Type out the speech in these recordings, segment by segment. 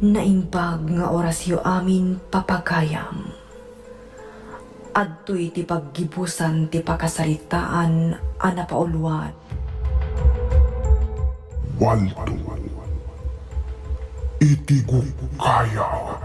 Naimbag nga orasyo amin papagayam. Adto'y ti paggibusan ti pakasaritaan ana paulwat. Waldo, iti Gukayab.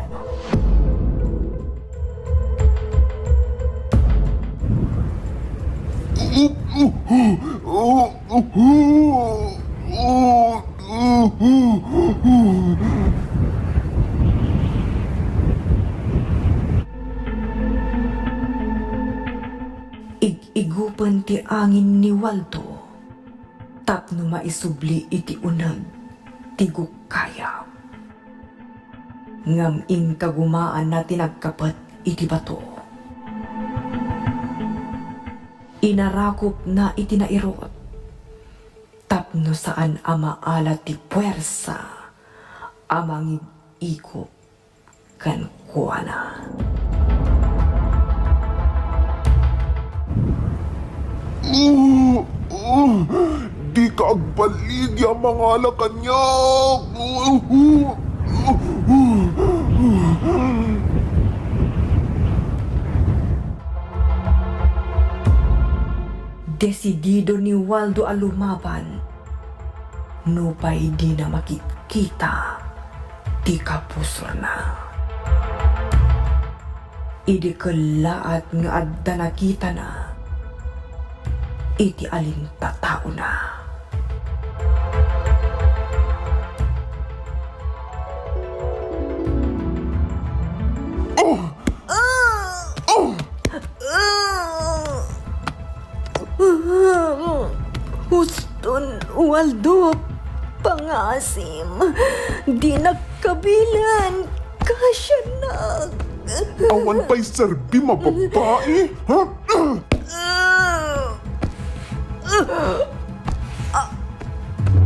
Igupan ti angin ni Waldo, tapno maisubli iti unag ti Gukayab. Ngam ing kagumaan na tinagkapat iti bato. Inarakop na iti nairot, tapno saan amaala ti puwersa, amang ikop kan kuana. Di ka agbaligi ang mga alakan niya. Desidido ni Waldo a lumaban, nupay di na makikita ti kapusor na. Idi kalaat nga adda nakita na, iti alin tatao na. Huston, Waldo, pangasim, di nagkabilan, kasya na. Awan pa'y serbi mababae, ha?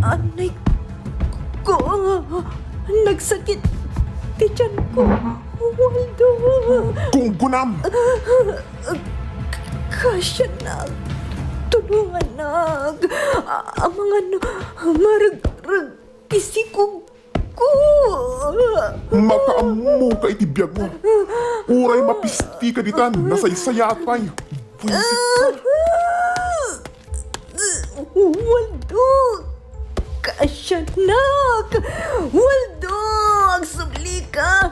Anay ko, nagsakit ti tiyan ko, Waldo. Kung gunam! Kasya na, tulungan na, ang mga marag isikog ko. Makaamu ka itibiyag mo. Uray mapisti ka ditan, nasaysayatay. Buisit ka. Waldo, kasya na, Waldo, ang subli ka,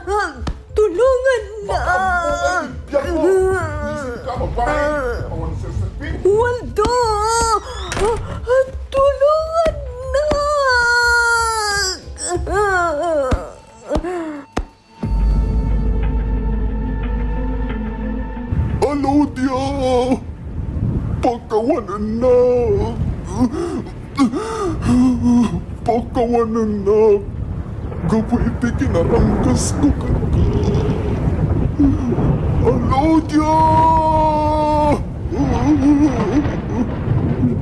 tulungan na. Makaamu ka itibiyag mo. Buisit ka, babae. Awan sa serbi. Waldo, tulungan na. Alodia! Pagkawanan na! Pagkawanan na! Gawa iti kinarangkas ko ka. Alodia!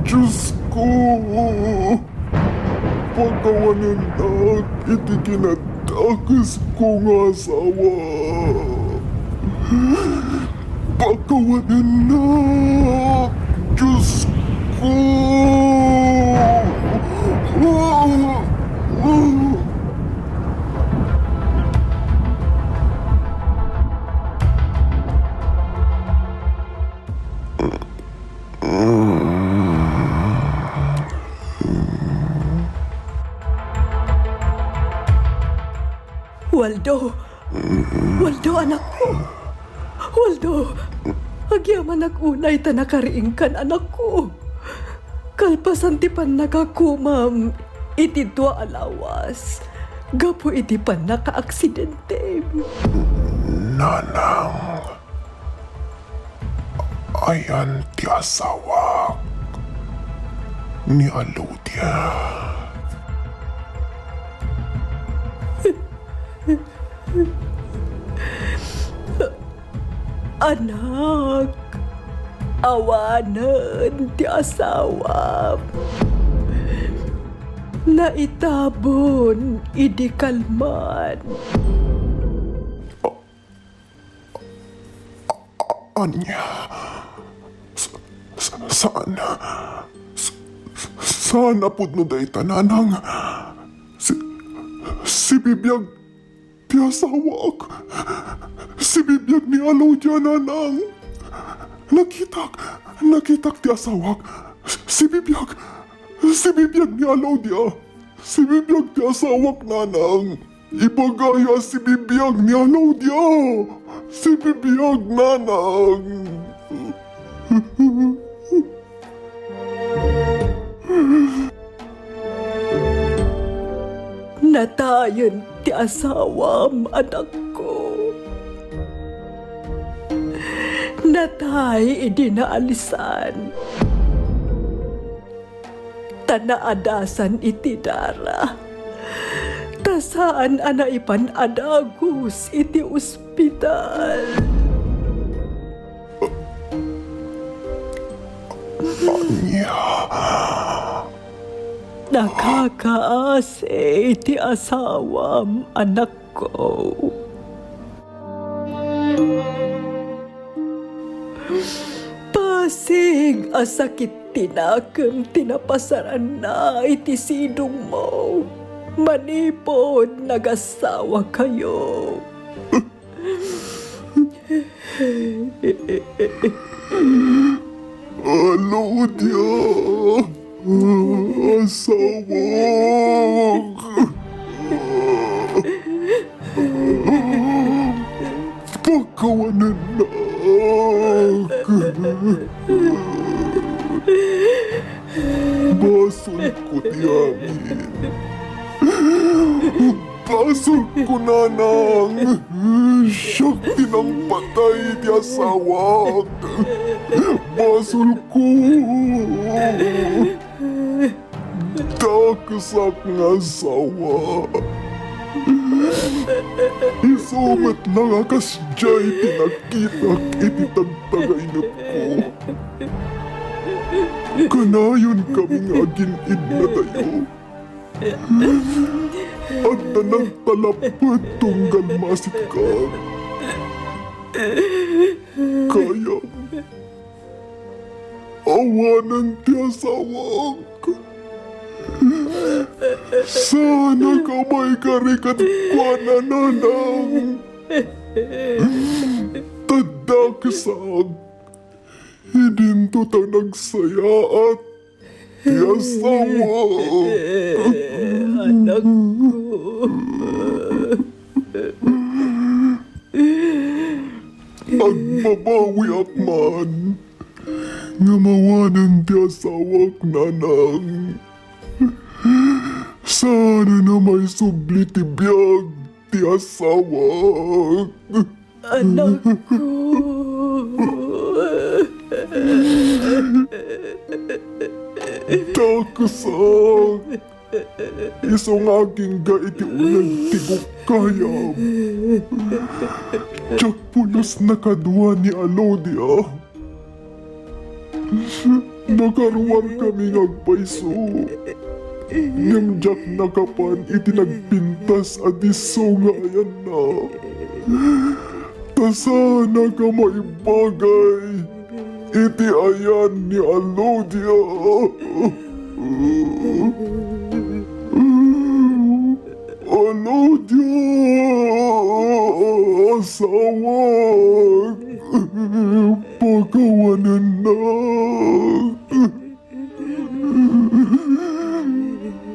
Diyos ko! Pagkawanan na iti kinatakas ko nga asawa. Pagkawanan na! Diyos ko! Waldo, Waldo anak ko. Waldo, agyaman nag-unay ta nakariingkan anak ko. Kalpasan ti pan nakakumam, iti dua alawas. Gapo iti pan naka-aksidente. Nanang, ayan ti asawa ni Alodia. Anak, awanan ti asawa. Naitabon, idi kalman. Anya, saan apod no day tananang si bibiyag Ti asawa ak. Si bibiyag ni Alodia nanang. Nakitak ti asawa ak. Si bibiyag ni Alodia. Si bibiyag ti asawa ak nanang. Ibagaya si bibiyag ni Alodia. Si bibiyag nanang. Natayon ti asawam, anak ko. Natay idinaalisan. Tanaadasan iti dara. Tasaan anaipan adagus iti ospital. Nakakaase iti asawam, anak ko. Pasig asakit tinakam tinapasaran na iti sidong mo. Manipod nagasawa kayo. Alodia. Asawak. Pagkawanan na. Basol ko ti amin. Basol ko nanang. Siyak tinang patay ti asawak. Basol ko. Takisak nga asawa. Isumat lang akas diyay tinakitak iti tagtagainap ko. Kanayon kaming agin-id na tayo. At na nagtalapad tunggal masit ka. Kaya awanan ti asawak. Sana ka may karikat kwa na nanang. Tadakisag. Hidinto ta nagsaya at ti asawa. Anak ko. Agbabawi akman. Nga mawanan ti asawak nanang. Sana na may subli ti biyag ti asawak. Anak ko. Takisak. Isong aking ga iti ulang ti Gukayab. Tiyak pulos na kadwa ni Alodia. Nakaruar kami ngagpaiso. Ngam jak nakapan iti nagpintas adiso nga ayan na. Tasana ka maibagay iti ayan ni Alodia. Alodia, asawak, pagkawanan na.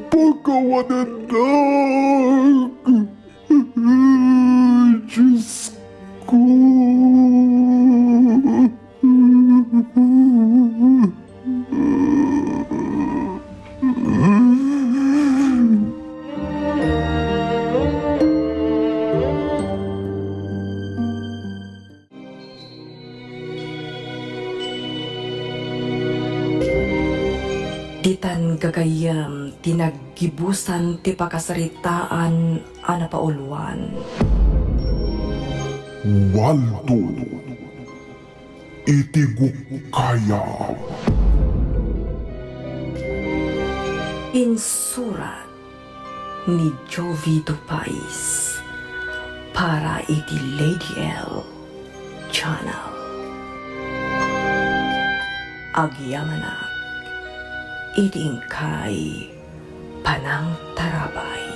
Pagkawanan na. Diyos ko. Ditan gagayam tinaggibusan ti pakasaritaan ana pauluan. Waldo, iti Gukayab. Insurat ni Jovi Dupais para iti Lady Elle Channel. Agyamanak iti ingkay panang tarabay.